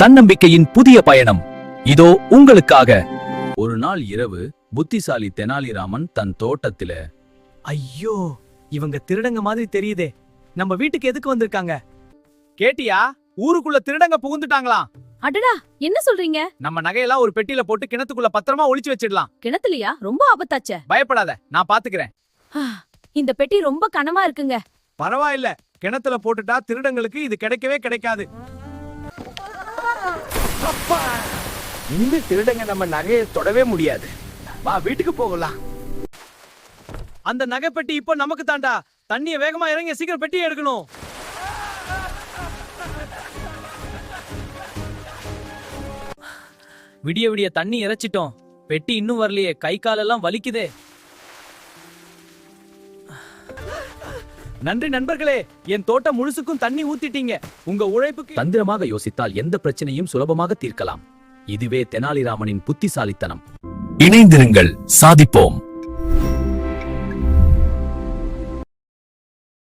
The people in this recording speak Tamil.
தன்னம்பிக்கையின் புதிய பயணம் இதோ உங்களுக்காக. ஒரு நாள் இரவு புத்திசாலி தெனாலிராமன் தன் தோட்டத்தில, ஐயோ, இவங்க திருடங்க மாதிரி தெரியுதே. நம்ம வீட்டுக்கு எதுக்கு வந்திருக்காங்க? கேட்டியா? ஊருக்குள்ள திருடங்க புகுந்துட்டாங்களாம். அடடா, என்ன சொல்றீங்க? நம்ம நகையெல்லாம் ஒரு பெட்டியில போட்டு கிணத்துக்குள்ள பத்திரமா ஒளிச்சு வச்சிடலாம். கிணத்துலயா? ரொம்ப ஆபத்தாச்சே. பயப்படாத, நான் பாத்துக்கிறேன். இந்த பெட்டி ரொம்ப கனமா இருக்குங்க. பரவாயில்ல, கிணத்துல போட்டுட்டா திருடங்களுக்கு இது கிடைக்கவே கிடைக்காது. இந்த திருடங்க நம்ம நகையை தொடவே முடியாது. வா, வீட்டுக்கு போகலாம். அந்த நகை பெட்டி இப்போ நமக்கு தாண்டா. தண்ணிய வேகமா இறங்கி சீக்கிரம் பெட்டியை எடுக்கணும். விடிய விடிய தண்ணி இறைச்சிட்டோம். பெட்டி இன்னும் வரலையே. கை காலெல்லாம் வலிக்குதே. நன்றி நண்பர்களே, என் தோட்டம் முழுசுக்கும் தண்ணி ஊத்திட்டீங்க. உங்க உழைப்புக்கு. தந்திரமாக யோசித்தால் எந்த பிரச்சனையும் சுலபமாக தீர்க்கலாம். இதுவே தெனாலிராமனின் புத்திசாலித்தனம். இணைந்திருங்கள், சாதிப்போம்.